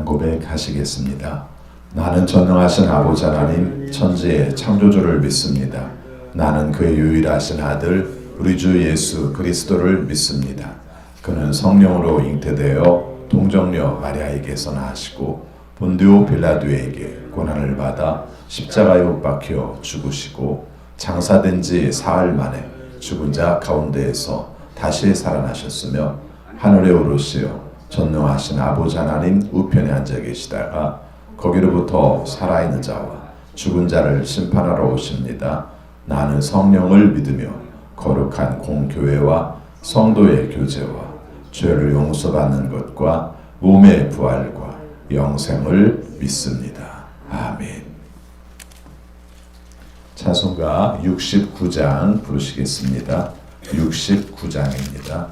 신앙 고백하시겠습니다. 나는 전능하신 아버지 하나님 천지의 창조주를 믿습니다. 나는 그의 유일하신 아들 우리 주 예수 그리스도를 믿습니다. 그는 성령으로 잉태되어 동정녀 마리아에게서 나시고 본디오 빌라도에게 고난을 받아 십자가에 못 박혀 죽으시고 장사된 지 사흘 만에 죽은 자 가운데에서 다시 살아나셨으며 하늘에 오르시어 전능하신 아버지 하나님 우편에 앉아 계시다가 거기로부터 살아있는 자와 죽은 자를 심판하러 오십니다. 나는 성령을 믿으며 거룩한 공교회와 성도의 교제와 죄를 용서받는 것과 몸의 부활과 영생을 믿습니다. 아멘. 찬송가 69장 부르시겠습니다. 69장입니다.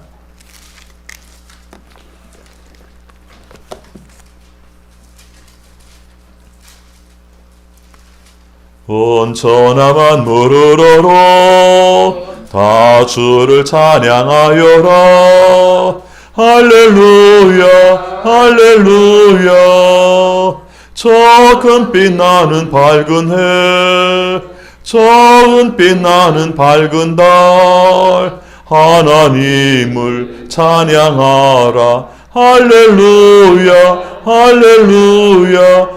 온 천하 만물으로 다 주를 찬양하여라. 할렐루야 할렐루야. 저 금빛 나는 밝은 해, 저 은빛 나는 밝은 달, 하나님을 찬양하라. 할렐루야 할렐루야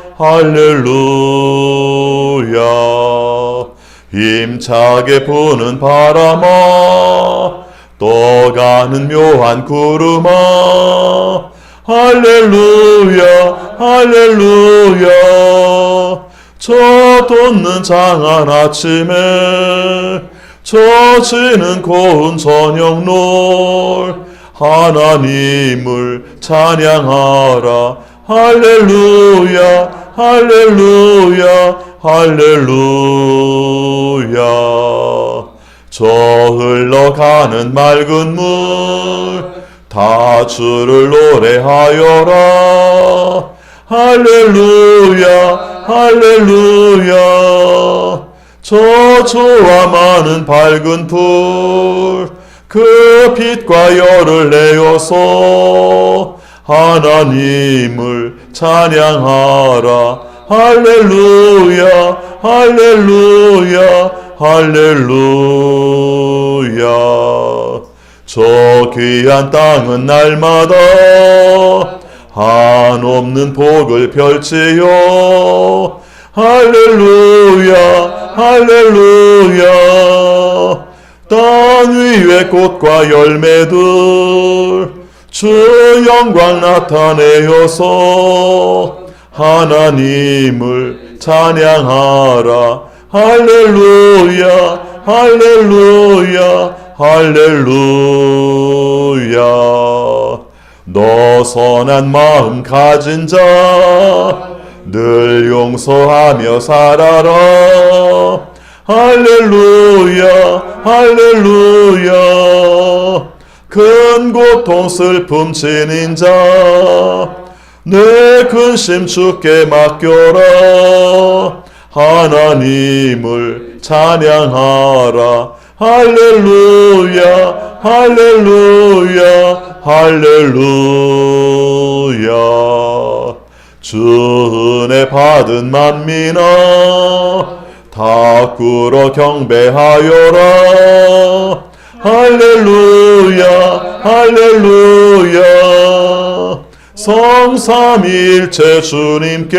할렐루야. 힘차게 부는 바람아, 떠가는 묘한 구름아, 할렐루야 할렐루야. 저 돋는 장한 아침에, 저 지는 고운 저녁놀, 하나님을 찬양하라. 할렐루야 할렐루야 할렐루야. 저 흘러가는 맑은 물 다 주를 노래하여라. 할렐루야 할렐루야. 저 주와 많은 밝은 불 그 빛과 열을 내어서 하나님을 찬양하라. 할렐루야 할렐루야 할렐루야. 저 귀한 땅은 날마다 한없는 복을 펼치요. 할렐루야 할렐루야. 땅 위의 꽃과 열매들 주 영광 나타내어서 하나님을 찬양하라. 할렐루야 할렐루야 할렐루야. 너 선한 마음 가진 자 늘 용서하며 살아라. 할렐루야 할렐루야. 큰 고통 슬픔 지닌 자 내 근심 주께 맡겨라. 하나님을 찬양하라. 할렐루야 할렐루야 할렐루야. 주 은혜 받은 만민아 다 꿇어 경배하여라. 할렐루야 할렐루야. 성삼일체 주님께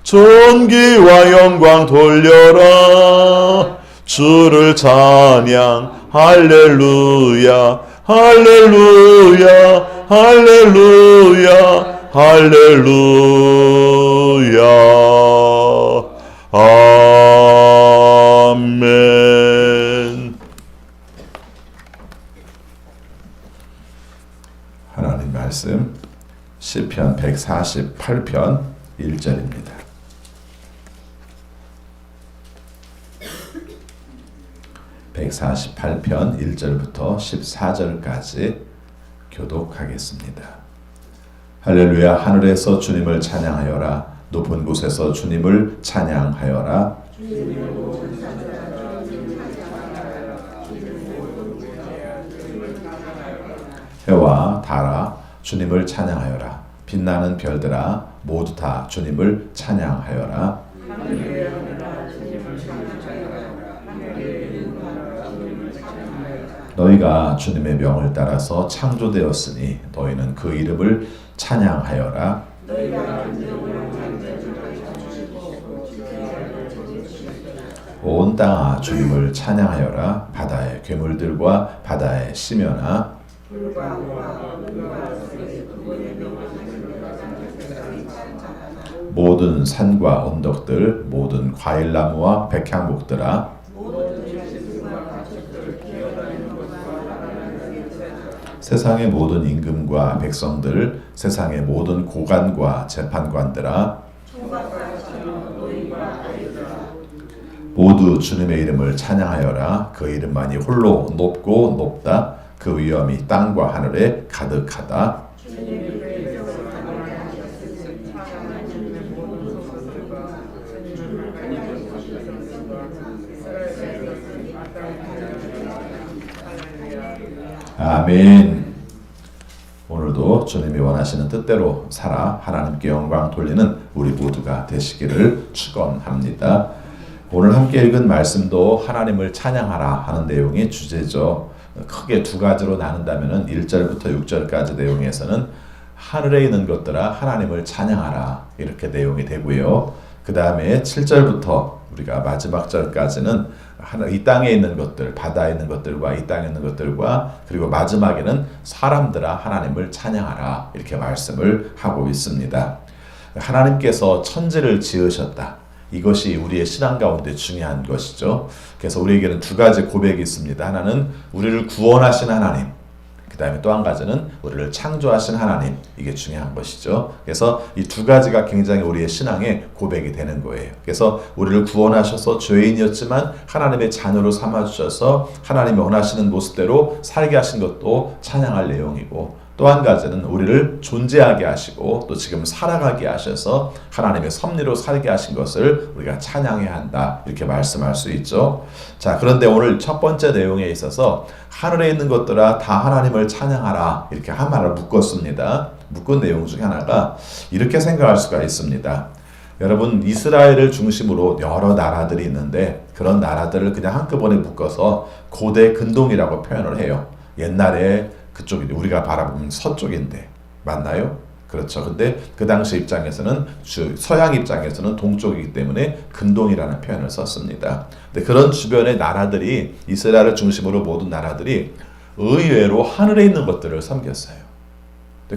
존귀와 영광 돌려라. 주를 찬양 할렐루야 할렐루야 할렐루야 할렐루야. 아멘. 하나님 말씀 시편 148편 1절입니다. (148편) 1절부터 14절까지 교독하겠습니다. 할렐루야. 하늘에서 주님을 찬양하여라. 높은 곳에서 주님을 찬양하여라. 해와 달아 주님을 찬양하여라. 빛나는 별들아 모두 다 주님을 찬양하여라. 너희가 주님의 명을 따라서 창조되었으니 너희는 그 이름을 찬양하여라. 온 땅아 주님을 찬양하여라. 바다의 괴물들과 바다의 심연아 모든 산과 언덕들 모든 과일나무와 백향목들아 세상의 모든 임금과 백성들 세상의 모든 고관과 재판관들아 모두 주님의 이름을 찬양하여라. 그 이름만이 홀로 높고 높다. 그 위엄이 땅과 하늘에 가득하다. 아멘. 오늘도 주님이 원하시는 뜻대로 살아 하나님께 영광 돌리는 우리 모두가 되시기를 축원합니다. 오늘 함께 읽은 말씀도 하나님을 찬양하라 하는 내용이 주제죠. 크게 두 가지로 나눈다면 1절부터 6절까지 내용에서는 하늘에 있는 것들아 하나님을 찬양하라 이렇게 내용이 되고요. 그 다음에 7절부터 우리가 마지막 절까지는 이 땅에 있는 것들, 바다에 있는 것들과 이 땅에 있는 것들과 그리고 마지막에는 사람들아 하나님을 찬양하라 이렇게 말씀을 하고 있습니다. 하나님께서 천지를 지으셨다. 이것이 우리의 신앙 가운데 중요한 것이죠. 그래서 우리에게는 두 가지 고백이 있습니다. 하나는 우리를 구원하신 하나님, 그 다음에 또 한 가지는 우리를 창조하신 하나님, 이게 중요한 것이죠. 그래서 이 두 가지가 굉장히 우리의 신앙의 고백이 되는 거예요. 그래서 우리를 구원하셔서 죄인이었지만 하나님의 자녀로 삼아주셔서 하나님이 원하시는 모습대로 살게 하신 것도 찬양할 내용이고, 또 한 가지는 우리를 존재하게 하시고 또 지금 살아가게 하셔서 하나님의 섭리로 살게 하신 것을 우리가 찬양해야 한다 이렇게 말씀할 수 있죠. 자, 그런데 오늘 첫 번째 내용에 있어서 하늘에 있는 것들아 다 하나님을 찬양하라 이렇게 한 말을 묶었습니다. 묶은 내용 중에 하나가 이렇게 생각할 수가 있습니다. 여러분, 이스라엘을 중심으로 여러 나라들이 있는데 그런 나라들을 그냥 한꺼번에 묶어서 고대 근동이라고 표현을 해요. 옛날에 그쪽이 우리가 바라보면 서쪽인데 맞나요? 그렇죠. 근데 그 당시 입장에서는 서양 입장에서는 동쪽이기 때문에 근동이라는 표현을 썼습니다. 근데 그런 주변의 나라들이 이스라엘을 중심으로 모든 나라들이 의외로 하늘에 있는 것들을 섬겼어요.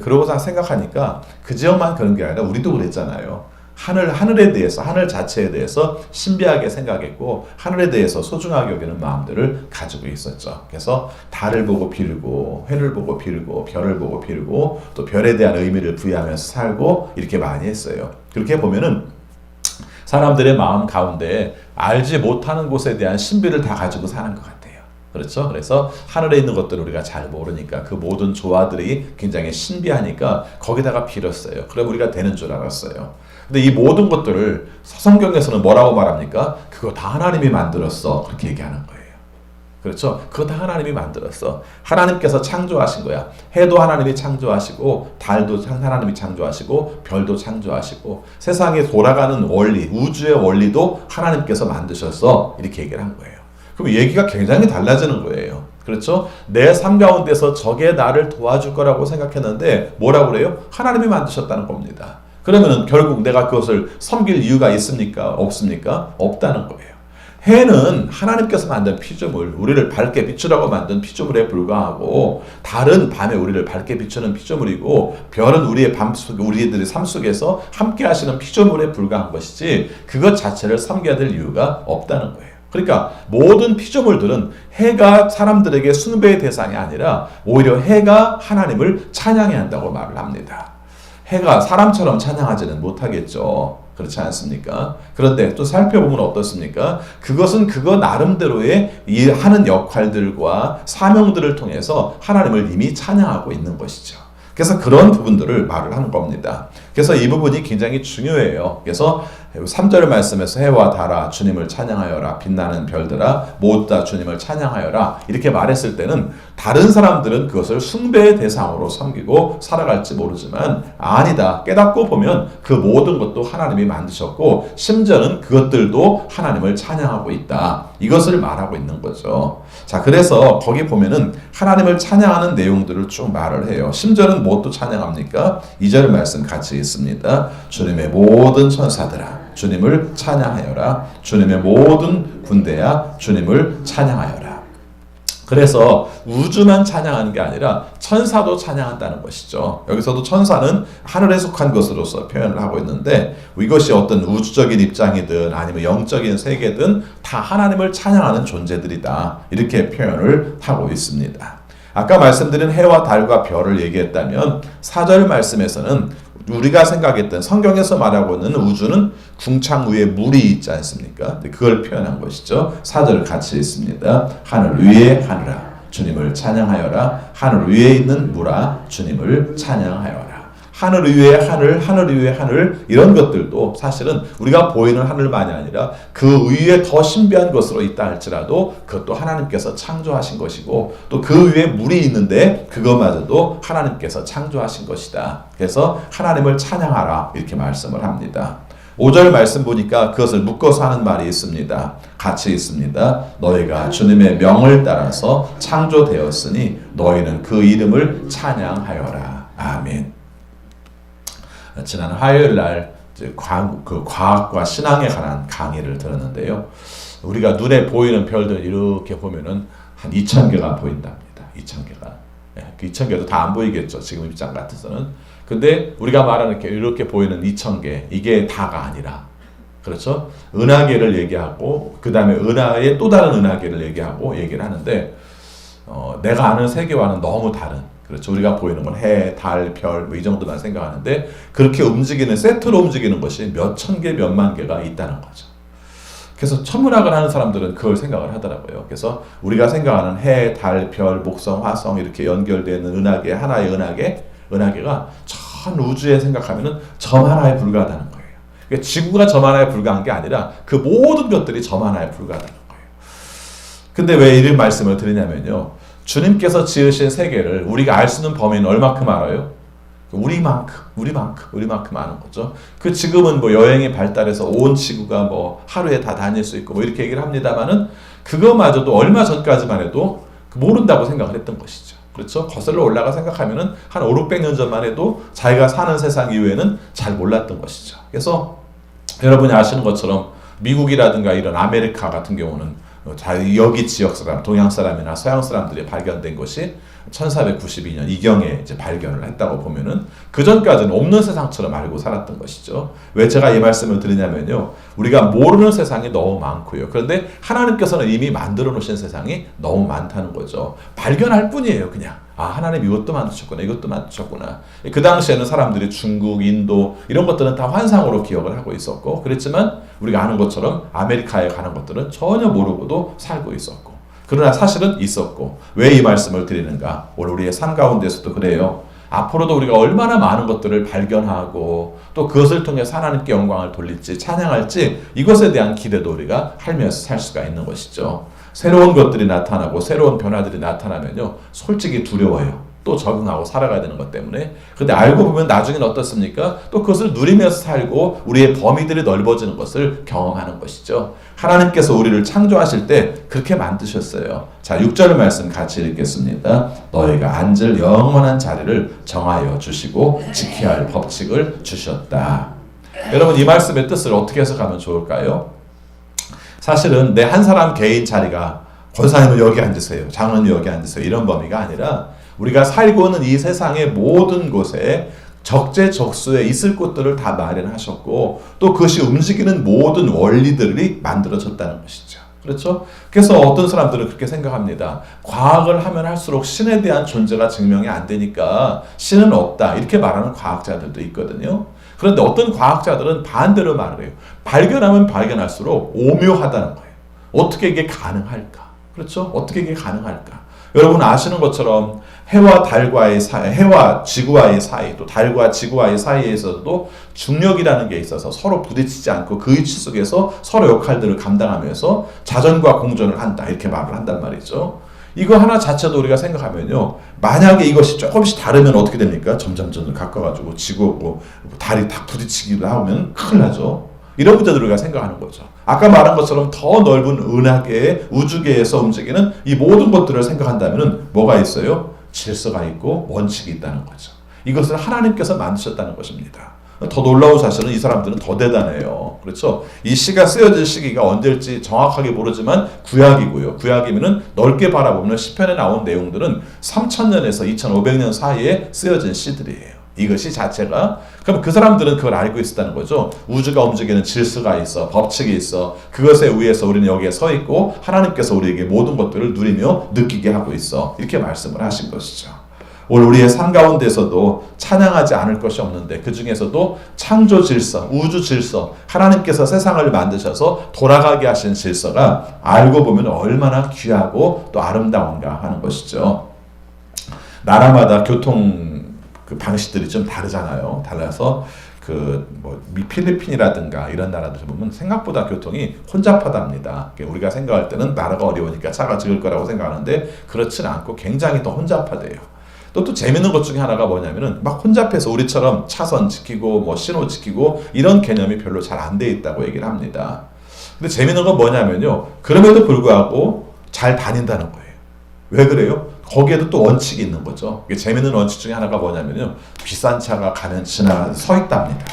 그러고서 생각하니까 그 지역만 그런 게 아니라 우리도 그랬잖아요. 하늘에 대해서, 하늘 자체에 대해서 신비하게 생각했고 하늘에 대해서 소중하게 여기는 마음들을 가지고 있었죠. 그래서 달을 보고 빌고 해를 보고 빌고 별을 보고 빌고 또 별에 대한 의미를 부여하면서 살고 이렇게 많이 했어요. 그렇게 보면은 사람들의 마음 가운데 알지 못하는 곳에 대한 신비를 다 가지고 사는 것 같아요. 그렇죠? 그래서 하늘에 있는 것들을 우리가 잘 모르니까 그 모든 조화들이 굉장히 신비하니까 거기다가 빌었어요. 그럼 우리가 되는 줄 알았어요. 근데 이 모든 것들을 성경에서는 뭐라고 말합니까? 그거 다 하나님이 만들었어. 그렇게 얘기하는 거예요. 그렇죠? 그거 다 하나님이 만들었어. 하나님께서 창조하신 거야. 해도 하나님이 창조하시고 달도 하나님이 창조하시고 별도 창조하시고 세상에 돌아가는 원리, 우주의 원리도 하나님께서 만드셨어. 이렇게 얘기를 한 거예요. 그럼 얘기가 굉장히 달라지는 거예요. 그렇죠? 내 삶 가운데서 저게 나를 도와줄 거라고 생각했는데 뭐라고 그래요? 하나님이 만드셨다는 겁니다. 그러면 결국 내가 그것을 섬길 이유가 있습니까? 없습니까? 없다는 거예요. 해는 하나님께서 만든 피조물, 우리를 밝게 비추라고 만든 피조물에 불과하고 달은 밤에 우리를 밝게 비추는 피조물이고 별은 우리들의 삶 속에서 함께 하시는 피조물에 불과한 것이지 그것 자체를 섬겨야 될 이유가 없다는 거예요. 그러니까 모든 피조물들은 해가 사람들에게 숭배의 대상이 아니라 오히려 해가 하나님을 찬양해야 한다고 말을 합니다. 해가 사람처럼 찬양하지는 못하겠죠. 그렇지 않습니까? 그런데 또 살펴보면 어떻습니까? 그것은 그거 나름대로의 하는 역할들과 사명들을 통해서 하나님을 이미 찬양하고 있는 것이죠. 그래서 그런 부분들을 말을 하는 겁니다. 그래서 이 부분이 굉장히 중요해요. 그래서 3절 말씀에서 해와 달아 주님을 찬양하여라, 빛나는 별들아 모두 다 주님을 찬양하여라 이렇게 말했을 때는 다른 사람들은 그것을 숭배의 대상으로 섬기고 살아갈지 모르지만 아니다, 깨닫고 보면 그 모든 것도 하나님이 만드셨고 심지어는 그것들도 하나님을 찬양하고 있다, 이것을 말하고 있는 거죠. 자, 그래서 거기 보면은 하나님을 찬양하는 내용들을 쭉 말을 해요. 심지어는 무엇도 찬양합니까? 2절 말씀 같이 있습니다. 주님의 모든 천사들아 주님을 찬양하여라, 주님의 모든 군대야 주님을 찬양하여라. 그래서 우주만 찬양하는 게 아니라 천사도 찬양한다는 것이죠. 여기서도 천사는 하늘에 속한 것으로서 표현을 하고 있는데 이것이 어떤 우주적인 입장이든 아니면 영적인 세계든 다 하나님을 찬양하는 존재들이다, 이렇게 표현을 하고 있습니다. 아까 말씀드린 해와 달과 별을 얘기했다면 4절 말씀에서는 우리가 생각했던 성경에서 말하고 있는 우주는 궁창 위에 물이 있지 않습니까? 그걸 표현한 것이죠. 4절 같이 있습니다. 하늘 위에 하늘아 주님을 찬양하여라, 하늘 위에 있는 물아 주님을 찬양하여라. 하늘 위에 하늘, 하늘 위에 하늘, 이런 것들도 사실은 우리가 보이는 하늘만이 아니라 그 위에 더 신비한 것으로 있다 할지라도 그것도 하나님께서 창조하신 것이고 또 그 위에 물이 있는데 그것마저도 하나님께서 창조하신 것이다. 그래서 하나님을 찬양하라 이렇게 말씀을 합니다. 5절 말씀 보니까 그것을 묶어서 하는 말이 있습니다. 같이 있습니다. 너희가 주님의 명을 따라서 창조되었으니 너희는 그 이름을 찬양하여라. 아멘. 지난 화요일 날 과학과 신앙에 관한 강의를 들었는데요. 우리가 눈에 보이는 별들 이렇게 보면은 한 2,000개가 보인답니다. 2,000개가. 그 2,000개도 다 안 보이겠죠. 지금 입장 같아서는. 근데 우리가 말하는 이렇게 보이는 2,000개, 이게 다가 아니라, 그렇죠? 은하계를 얘기하고 그 다음에 은하의 또 다른 은하계를 얘기하고 얘기를 하는데 내가 아는 세계와는 너무 다른, 그렇죠. 우리가 보이는 건 해, 달, 별, 뭐 이 정도만 생각하는데 그렇게 움직이는, 세트로 움직이는 것이 몇 천 개, 몇만 개가 있다는 거죠. 그래서 천문학을 하는 사람들은 그걸 생각을 하더라고요. 그래서 우리가 생각하는 해, 달, 별, 목성, 화성 이렇게 연결되는 은하계, 하나의 은하계가 전 우주에 생각하면은 점 하나에 불과하다는 거예요. 그러니까 지구가 점 하나에 불과한 게 아니라 그 모든 것들이 점 하나에 불과하다는 거예요. 근데 왜 이런 말씀을 드리냐면요. 주님께서 지으신 세계를 우리가 알 수 있는 범위는 얼마큼 알아요? 우리만큼 아는 거죠. 그 지금은 뭐 여행이 발달해서 온 지구가 뭐 하루에 다 다닐 수 있고 뭐 이렇게 얘기를 합니다만은 그거마저도 얼마 전까지만 해도 모른다고 생각을 했던 것이죠. 그렇죠? 거슬러 올라가 생각하면은 한 500~600년 전만 해도 자기가 사는 세상 이외에는 잘 몰랐던 것이죠. 그래서 여러분이 아시는 것처럼 미국이라든가 이런 아메리카 같은 경우는 여기 지역 사람, 동양 사람이나 서양 사람들이 발견된 것이 1492년 이경에 이제 발견을 했다고 보면은 그 전까지는 없는 세상처럼 알고 살았던 것이죠. 왜 제가 이 말씀을 드리냐면요. 우리가 모르는 세상이 너무 많고요. 그런데 하나님께서는 이미 만들어 놓으신 세상이 너무 많다는 거죠. 발견할 뿐이에요, 그냥. 아, 하나님 이것도 만드셨구나, 이것도 만드셨구나. 그 당시에는 사람들이 중국, 인도 이런 것들은 다 환상으로 기억을 하고 있었고 그랬지만 우리가 아는 것처럼 아메리카에 가는 것들은 전혀 모르고도 살고 있었고 그러나 사실은 있었고 왜 이 말씀을 드리는가? 오늘 우리의 삶 가운데서도 그래요. 앞으로도 우리가 얼마나 많은 것들을 발견하고 또 그것을 통해서 하나님께 영광을 돌릴지 찬양할지 이것에 대한 기대도 우리가 하면서 살 수가 있는 것이죠. 새로운 것들이 나타나고 새로운 변화들이 나타나면요. 솔직히 두려워요. 또 적응하고 살아가야 되는 것 때문에. 근데 알고 보면 나중에는 어떻습니까? 또 그것을 누리면서 살고 우리의 범위들이 넓어지는 것을 경험하는 것이죠. 하나님께서 우리를 창조하실 때 그렇게 만드셨어요. 자, 6절 말씀 같이 읽겠습니다. 너희가 앉을 영원한 자리를 정하여 주시고 지켜야 할 법칙을 주셨다. 여러분 이 말씀의 뜻을 어떻게 해석하면 좋을까요? 사실은 내 한 사람 개인 자리가 권사님은 여기 앉으세요. 장로님 여기 앉으세요. 이런 범위가 아니라 우리가 살고 있는 이 세상의 모든 곳에 적재적소에 있을 곳들을 다 마련하셨고 또 그것이 움직이는 모든 원리들이 만들어졌다는 것이죠. 그렇죠? 그래서 어떤 사람들은 그렇게 생각합니다. 과학을 하면 할수록 신에 대한 존재가 증명이 안 되니까 신은 없다. 이렇게 말하는 과학자들도 있거든요. 그런데 어떤 과학자들은 반대로 말을 해요. 발견하면 발견할수록 오묘하다는 거예요. 어떻게 이게 가능할까? 그렇죠? 어떻게 이게 가능할까? 여러분 아시는 것처럼 해와 달과의 사이, 해와 지구와의 사이, 또 달과 지구와의 사이에서도 중력이라는 게 있어서 서로 부딪히지 않고 그 위치 속에서 서로 역할들을 감당하면서 자전과 공존을 한다. 이렇게 말을 한단 말이죠. 이거 하나 자체도 우리가 생각하면요. 만약에 이것이 조금씩 다르면 어떻게 됩니까? 점점 가까워가지고 지구하고 달이 딱 부딪히기도 하면 큰일 나죠. 이런 문제들을 우리가 생각하는 거죠. 아까 말한 것처럼 더 넓은 은하계, 우주계에서 움직이는 이 모든 것들을 생각한다면 뭐가 있어요? 질서가 있고 원칙이 있다는 거죠. 이것을 하나님께서 만드셨다는 것입니다. 더 놀라운 사실은 이 사람들은 더 대단해요. 그렇죠? 이 시가 쓰여질 시기가 언제일지 정확하게 모르지만 구약이고요. 구약이면은 넓게 바라보면 시편에 나온 내용들은 3000년에서 2500년 사이에 쓰여진 시들이에요. 이것이 자체가. 그럼 그 사람들은 그걸 알고 있었다는 거죠. 우주가 움직이는 질서가 있어, 법칙이 있어. 그것에 의해서 우리는 여기에 서 있고 하나님께서 우리에게 모든 것들을 누리며 느끼게 하고 있어. 이렇게 말씀을 하신 것이죠. 오늘 우리의 삶 가운데서도 찬양하지 않을 것이 없는데 그 중에서도 창조 질서, 우주 질서, 하나님께서 세상을 만드셔서 돌아가게 하신 질서가 알고 보면 얼마나 귀하고 또 아름다운가 하는 것이죠. 나라마다 교통 그 방식들이 좀 다르잖아요. 달라서 필리핀이라든가 이런 나라들 보면 생각보다 교통이 혼잡하답니다. 우리가 생각할 때는 나라가 어려우니까 차가 적을 거라고 생각하는데 그렇지는 않고 굉장히 더 혼잡하대요. 또 재밌는 것 중에 하나가 뭐냐면은 막 혼잡해서 우리처럼 차선 지키고 뭐 신호 지키고 이런 개념이 별로 잘 안 돼 있다고 얘기를 합니다. 근데 재밌는 건 뭐냐면요. 그럼에도 불구하고 잘 다닌다는 거예요. 왜 그래요? 거기에도 또 원칙이 있는 거죠. 재밌는 원칙 중에 하나가 뭐냐면요. 비싼 차가 서 있답니다.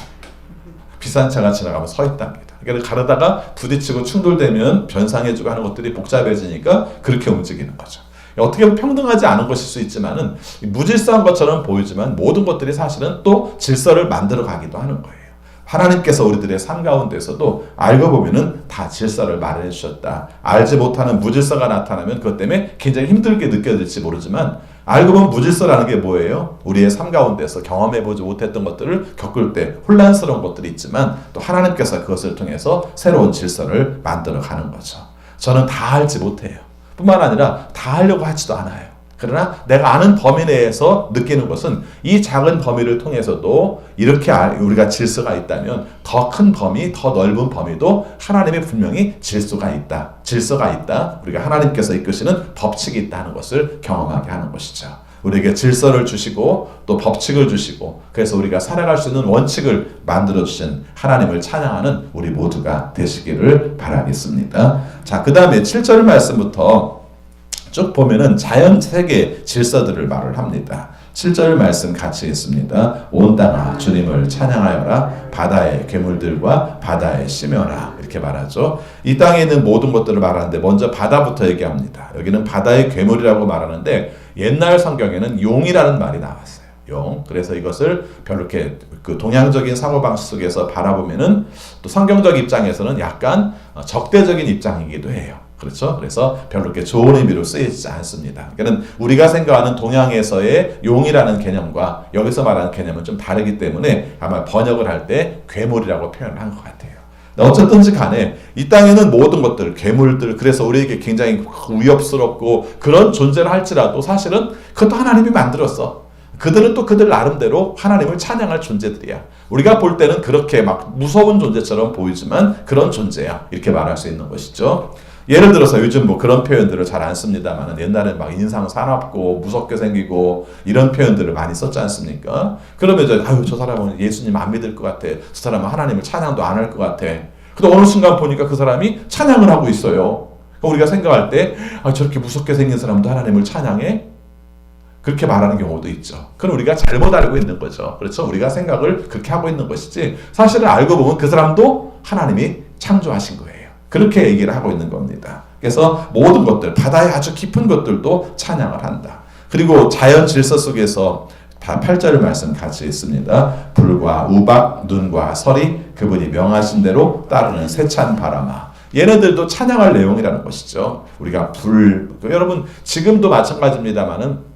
비싼 차가 지나가면 서 있답니다. 그러니까 가르다가 부딪히고 충돌되면 변상해주고 하는 것들이 복잡해지니까 그렇게 움직이는 거죠. 어떻게 보면 평등하지 않은 것일 수 있지만은 무질서한 것처럼 보이지만 모든 것들이 사실은 또 질서를 만들어 가기도 하는 거예요. 하나님께서 우리들의 삶 가운데서도 알고 보면은 다 질서를 마련해 주셨다. 알지 못하는 무질서가 나타나면 그것 때문에 굉장히 힘들게 느껴질지 모르지만 알고 보면 무질서라는 게 뭐예요? 우리의 삶 가운데서 경험해보지 못했던 것들을 겪을 때 혼란스러운 것들이 있지만 또 하나님께서 그것을 통해서 새로운 질서를 만들어 가는 거죠. 저는 다 알지 못해요. 뿐만 아니라 다 하려고 하지도 않아요. 그러나 내가 아는 범위 내에서 느끼는 것은 이 작은 범위를 통해서도 이렇게 우리가 질서가 있다면 더 큰 범위, 더 넓은 범위도 하나님의 분명히 질서가 있다. 우리가 하나님께서 이끄시는 법칙이 있다는 것을 경험하게 하는 것이죠. 우리에게 질서를 주시고 또 법칙을 주시고 그래서 우리가 살아갈 수 있는 원칙을 만들어주신 하나님을 찬양하는 우리 모두가 되시기를 바라겠습니다. 자, 그 다음에 7절 말씀부터 쭉 보면은 자연 세계 질서들을 말을 합니다. 7절 말씀 같이 있습니다. 온 땅아 주님을 찬양하여라. 바다의 괴물들과 바다의 심연아. 이렇게 말하죠. 이 땅에 있는 모든 것들을 말하는데 먼저 바다부터 얘기합니다. 여기는 바다의 괴물이라고 말하는데 옛날 성경에는 용이라는 말이 나왔어요. 용. 그래서 이것을 별로 이렇게 그 동양적인 사고방식 속에서 바라보면은 또 성경적 입장에서는 약간 적대적인 입장이기도 해요. 그렇죠? 그래서 별로 이렇게 좋은 의미로 쓰이지 않습니다. 그러니까 우리가 생각하는 동양에서의 용이라는 개념과 여기서 말하는 개념은 좀 다르기 때문에 아마 번역을 할 때 괴물이라고 표현을 한 것 같아요. 어쨌든지 간에 이 땅에는 모든 것들, 괴물들, 그래서 우리에게 굉장히 위협스럽고 그런 존재를 할지라도 사실은 그것도 하나님이 만들었어. 그들은 또 그들 나름대로 하나님을 찬양할 존재들이야. 우리가 볼 때는 그렇게 막 무서운 존재처럼 보이지만 그런 존재야. 이렇게 말할 수 있는 것이죠. 예를 들어서 요즘 뭐 그런 표현들을 잘 안 씁니다만 옛날에 막 인상 사납고 무섭게 생기고 이런 표현들을 많이 썼지 않습니까? 그러면 저 사람은 예수님 안 믿을 것 같아. 저 사람은 하나님을 찬양도 안 할 것 같아. 근데 어느 순간 보니까 그 사람이 찬양을 하고 있어요. 우리가 생각할 때 저렇게 무섭게 생긴 사람도 하나님을 찬양해? 그렇게 말하는 경우도 있죠. 그건 우리가 잘못 알고 있는 거죠. 그렇죠? 우리가 생각을 그렇게 하고 있는 것이지 사실은 알고 보면 그 사람도 하나님이 창조하신 거예요. 그렇게 얘기를 하고 있는 겁니다. 그래서 모든 것들, 바다의 아주 깊은 것들도 찬양을 한다. 그리고 자연 질서 속에서 8절 말씀 같이 있습니다. 불과 우박, 눈과 설이 그분이 명하신 대로 따르는 세찬 바람아. 얘네들도 찬양할 내용이라는 것이죠. 우리가 여러분 지금도 마찬가지입니다만은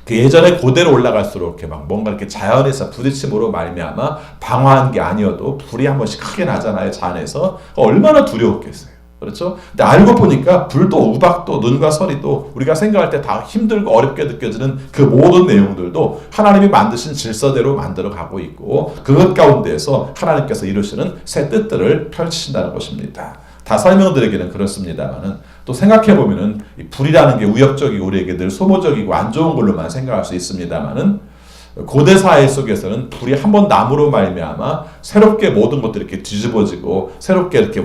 그 예전에 고대로 올라갈수록 이렇게 막 뭔가 이렇게 자연에서 부딪힘으로 말미암아 방화한 게 아니어도 불이 한 번씩 크게 나잖아요. 잔에서 얼마나 두려웠겠어요. 그렇죠? 근데 알고 보니까 불도 우박도 눈과 서리도 우리가 생각할 때 다 힘들고 어렵게 느껴지는 그 모든 내용들도 하나님이 만드신 질서대로 만들어 가고 있고 그것 가운데에서 하나님께서 이루시는 새 뜻들을 펼치신다는 것입니다. 다 설명드리기는 그렇습니다만은 또 생각해 보면은 불이라는 게 우역적이고 우리에게 늘 소모적이고 안 좋은 걸로만 생각할 수 있습니다만은 고대 사회 속에서는 불이 한번 나무로 말미암아 새롭게 모든 것들이 이렇게 뒤집어지고 새롭게 이렇게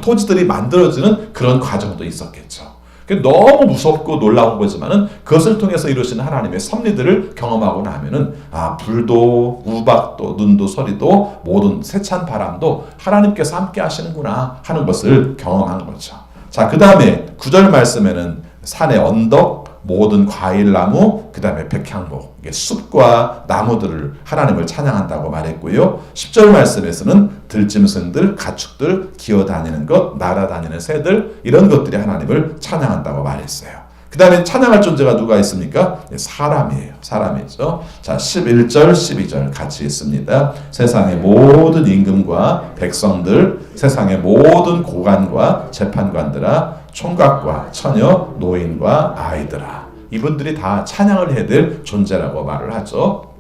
토지들이 만들어지는 그런 과정도 있었겠죠. 너무 무섭고 놀라운 거지만은 그것을 통해서 이루시는 하나님의 섭리들을 경험하고 나면은 불도 우박도 눈도 서리도 모든 세찬 바람도 하나님께서 함께 하시는구나 하는 것을 경험한 거죠. 자, 그 다음에 9절 말씀에는 산의 언덕 모든 과일나무, 그 다음에 백향목, 숲과 나무들을 하나님을 찬양한다고 말했고요. 10절 말씀에서는 들짐승들, 가축들, 기어다니는 것, 날아다니는 새들 이런 것들이 하나님을 찬양한다고 말했어요. 그 다음에 찬양할 존재가 누가 있습니까? 사람이에요. 사람이죠. 자, 11절, 12절 같이 있습니다. 세상의 모든 임금과 백성들, 세상의 모든 고관과 재판관들아 총각과 처녀, 노인과 아이들아. 이분들이 다 찬양을 해야 될 존재라고 말을 하죠.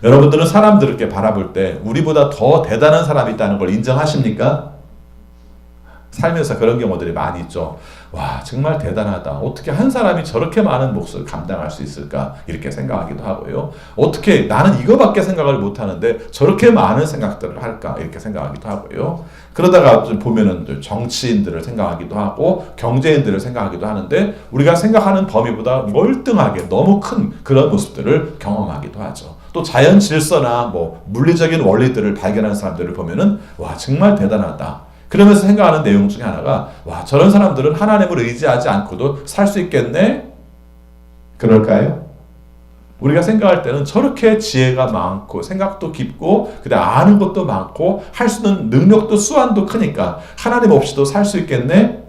여러분들은 사람들을 이렇게 바라볼 때 우리보다 더 대단한 사람이 있다는 걸 인정하십니까? 살면서 그런 경우들이 많이 있죠. 와, 정말 대단하다. 어떻게 한 사람이 저렇게 많은 몫을 감당할 수 있을까? 이렇게 생각하기도 하고요. 어떻게 나는 이거밖에 생각을 못하는데 저렇게 많은 생각들을 할까? 이렇게 생각하기도 하고요. 그러다가 좀 보면은 정치인들을 생각하기도 하고 경제인들을 생각하기도 하는데 우리가 생각하는 범위보다 월등하게 너무 큰 그런 모습들을 경험하기도 하죠. 또 자연 질서나 뭐 물리적인 원리들을 발견하는 사람들을 보면은 와, 정말 대단하다. 그러면서 생각하는 내용 중에 하나가 와, 저런 사람들은 하나님을 의지하지 않고도 살 수 있겠네? 그럴까요? 우리가 생각할 때는 저렇게 지혜가 많고 생각도 깊고 그다음 아는 것도 많고 할 수 있는 능력도 수완도 크니까 하나님 없이도 살 수 있겠네?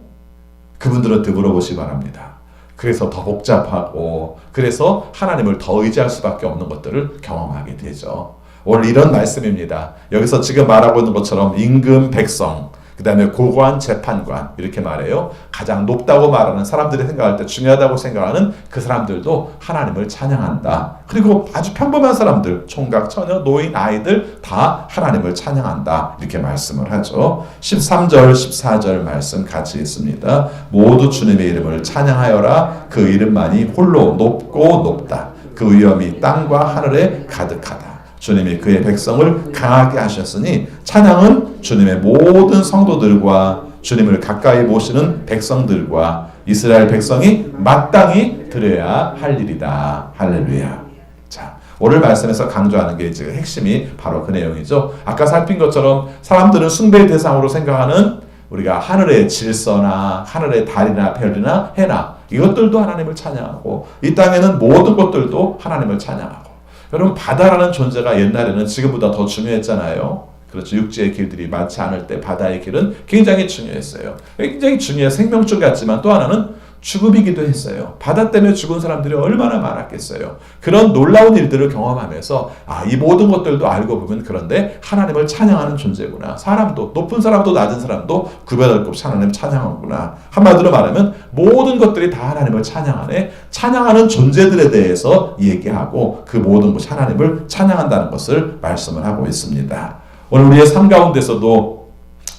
그분들한테 물어보시 바랍니다. 그래서 더 복잡하고 그래서 하나님을 더 의지할 수밖에 없는 것들을 경험하게 되죠. 오늘 이런 말씀입니다. 여기서 지금 말하고 있는 것처럼 임금, 백성, 그 다음에 고관, 재판관 이렇게 말해요. 가장 높다고 말하는 사람들이 생각할 때 중요하다고 생각하는 그 사람들도 하나님을 찬양한다. 그리고 아주 평범한 사람들, 총각, 처녀, 노인, 아이들 다 하나님을 찬양한다. 이렇게 말씀을 하죠. 13절, 14절 말씀 같이 있습니다. 모두 주님의 이름을 찬양하여라. 그 이름만이 홀로 높고 높다. 그 위엄이 땅과 하늘에 가득하다. 주님이 그의 백성을 강하게 하셨으니 찬양은 주님의 모든 성도들과 주님을 가까이 모시는 백성들과 이스라엘 백성이 마땅히 드려야 할 일이다. 할렐루야. 자, 오늘 말씀에서 강조하는 게 지금 핵심이 바로 그 내용이죠. 아까 살핀 것처럼 사람들은 숭배의 대상으로 생각하는 우리가 하늘의 질서나 하늘의 달이나 별이나 해나 이것들도 하나님을 찬양하고 이 땅에는 모든 것들도 하나님을 찬양하고 여러분 바다라는 존재가 옛날에는 지금보다 더 중요했잖아요. 그렇죠. 육지의 길들이 많지 않을 때 바다의 길은 굉장히 중요했어요. 굉장히 중요해 생명줄 같지만 또 하나는 죽음이기도 했어요. 바다 때문에 죽은 사람들이 얼마나 많았겠어요. 그런 놀라운 일들을 경험하면서 이 모든 것들도 알고 보면 그런데 하나님을 찬양하는 존재구나. 사람도 높은 사람도 낮은 사람도 구별할 것 없이 하나님 찬양하구나. 한마디로 말하면 모든 것들이 다 하나님을 찬양하네. 찬양하는 존재들에 대해서 얘기하고 그 모든 것이 하나님을 찬양한다는 것을 말씀을 하고 있습니다. 오늘 우리의 삶 가운데서도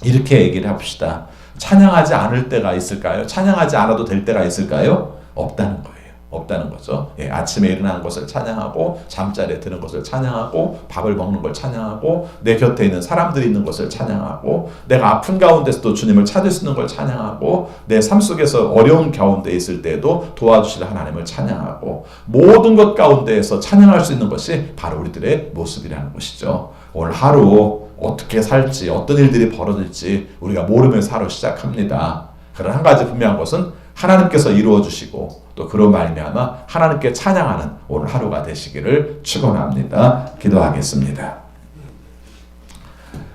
이렇게 얘기를 합시다. 찬양하지 않을 때가 있을까요? 찬양하지 않아도 될 때가 있을까요? 없다는 거예요. 없다는 거죠. 예, 아침에 일어나는 것을 찬양하고 잠자리에 드는 것을 찬양하고 밥을 먹는 걸 찬양하고 내 곁에 있는 사람들이 있는 것을 찬양하고 내가 아픈 가운데서도 주님을 찾을 수 있는 걸 찬양하고 내 삶 속에서 어려운 가운데 있을 때에도 도와주실 하나님을 찬양하고 모든 것 가운데에서 찬양할 수 있는 것이 바로 우리들의 모습이라는 것이죠. 오늘 하루 어떻게 살지 어떤 일들이 벌어질지 우리가 모르면서 하루 시작합니다. 그러나 한 가지 분명한 것은 하나님께서 이루어 주시고 또 그로 말미암아 하나님께 찬양하는 오늘 하루가 되시기를 축원합니다. 기도하겠습니다.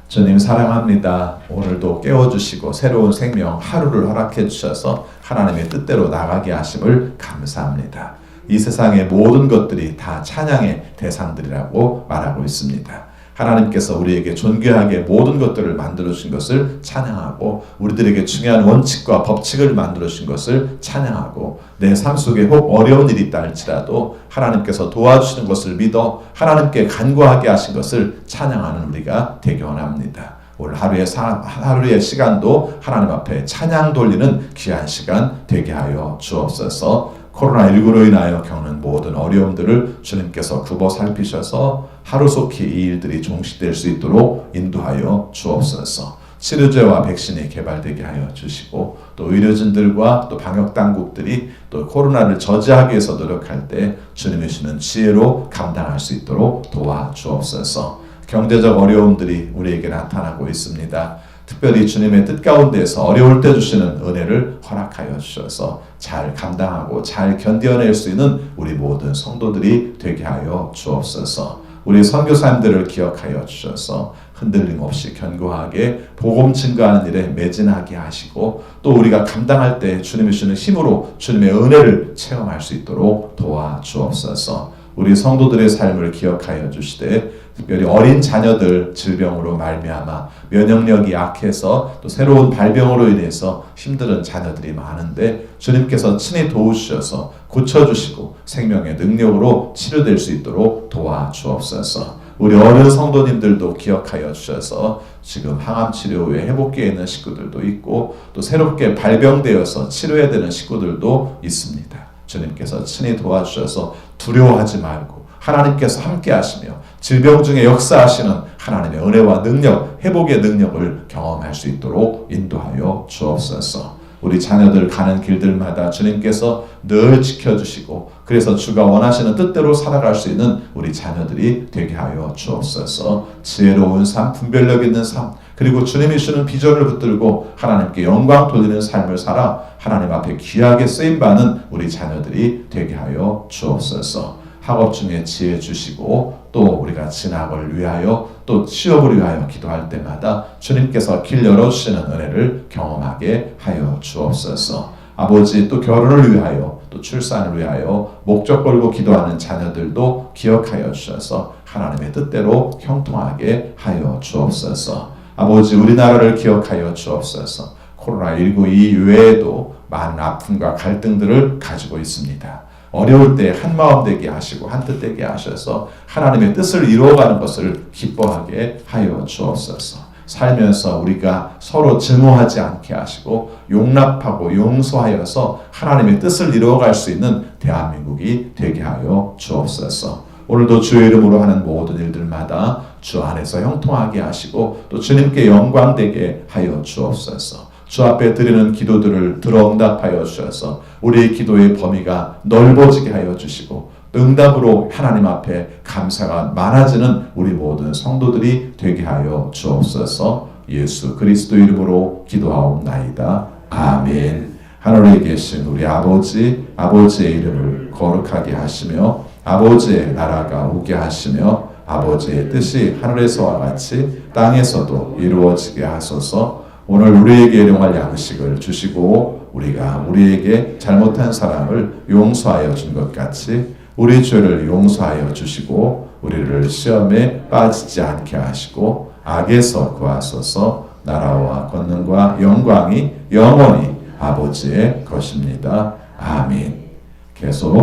주님 사랑합니다. 오늘도 깨워주시고 새로운 생명 하루를 허락해 주셔서 하나님의 뜻대로 나가게 하심을 감사합니다. 이 세상의 모든 것들이 다 찬양의 대상들이라고 말하고 있습니다. 하나님께서 우리에게 존귀하게 모든 것들을 만들어 주신 것을 찬양하고 우리들에게 중요한 원칙과 법칙을 만들어 주신 것을 찬양하고 내 삶 속에 혹 어려운 일이 있다 할지라도 하나님께서 도와주시는 것을 믿어 하나님께 간구하게 하신 것을 찬양하는 우리가 되기 원합니다. 오늘 하루의 시간도 하나님 앞에 찬양 돌리는 귀한 시간 되게 하여 주옵소서. 코로나19로 인하여 겪는 모든 어려움들을 주님께서 굽어 살피셔서 하루속히 이 일들이 종식될 수 있도록 인도하여 주옵소서. 치료제와 백신이 개발되게 하여 주시고 또 의료진들과 또 방역당국들이 또 코로나를 저지하기 위해서 노력할 때 주님이 주시는 지혜로 감당할 수 있도록 도와주옵소서. 경제적 어려움들이 우리에게 나타나고 있습니다. 특별히 주님의 뜻 가운데에서 어려울 때 주시는 은혜를 허락하여 주셔서 잘 감당하고 잘 견뎌낼 수 있는 우리 모든 성도들이 되게 하여 주옵소서. 우리 선교사님들을 기억하여 주셔서 흔들림 없이 견고하게 복음 증거하는 일에 매진하게 하시고 또 우리가 감당할 때 주님이 주시는 힘으로 주님의 은혜를 체험할 수 있도록 도와주옵소서. 우리 성도들의 삶을 기억하여 주시되 특별히 어린 자녀들 질병으로 말미암아 면역력이 약해서 또 새로운 발병으로 인해서 힘든 자녀들이 많은데 주님께서 친히 도우셔서 고쳐주시고 생명의 능력으로 치료될 수 있도록 도와주옵소서. 우리 어른 성도님들도 기억하여 주셔서 지금 항암 치료 후에 회복기에 있는 식구들도 있고 또 새롭게 발병되어서 치료해야 되는 식구들도 있습니다. 주님께서 친히 도와주셔서 두려워하지 말고 하나님께서 함께 하시며 질병 중에 역사하시는 하나님의 은혜와 능력, 회복의 능력을 경험할 수 있도록 인도하여 주옵소서. 우리 자녀들 가는 길들마다 주님께서 늘 지켜주시고 그래서 주가 원하시는 뜻대로 살아갈 수 있는 우리 자녀들이 되게 하여 주옵소서. 지혜로운 삶, 분별력 있는 삶, 그리고 주님이 주는 비전을 붙들고 하나님께 영광 돌리는 삶을 살아 하나님 앞에 귀하게 쓰임받는 우리 자녀들이 되게 하여 주옵소서. 학업 중에 지혜 주시고 또 우리가 진학을 위하여 또 취업을 위하여 기도할 때마다 주님께서 길 열어주시는 은혜를 경험하게 하여 주옵소서. 아버지 또 결혼을 위하여 또 출산을 위하여 목적 걸고 기도하는 자녀들도 기억하여 주셔서 하나님의 뜻대로 형통하게 하여 주옵소서. 아버지 우리나라를 기억하여 주옵소서. 코로나19 이외에도 많은 아픔과 갈등들을 가지고 있습니다. 어려울 때 한마음 되게 하시고 한뜻 되게 하셔서 하나님의 뜻을 이루어가는 것을 기뻐하게 하여 주옵소서. 살면서 우리가 서로 증오하지 않게 하시고 용납하고 용서하여서 하나님의 뜻을 이루어갈 수 있는 대한민국이 되게 하여 주옵소서. 오늘도 주의 이름으로 하는 모든 일들마다 주 안에서 형통하게 하시고 또 주님께 영광되게 하여 주옵소서. 주 앞에 드리는 기도들을 들어 응답하여 주셔서 우리의 기도의 범위가 넓어지게 하여 주시고 응답으로 하나님 앞에 감사가 많아지는 우리 모든 성도들이 되게 하여 주옵소서. 예수 그리스도 이름으로 기도하옵나이다. 아멘. 하늘에 계신 우리 아버지, 아버지의 이름을 거룩하게 하시며 아버지의 나라가 오게 하시며 아버지의 뜻이 하늘에서와 같이 땅에서도 이루어지게 하소서. 오늘 우리에게 일용할 양식을 주시고 우리가 우리에게 잘못한 사람을 용서하여 준 것 같이 우리 죄를 용서하여 주시고 우리를 시험에 빠지지 않게 하시고 악에서 구하소서. 나라와 권능과 영광이 영원히 아버지의 것입니다. 아멘. 계속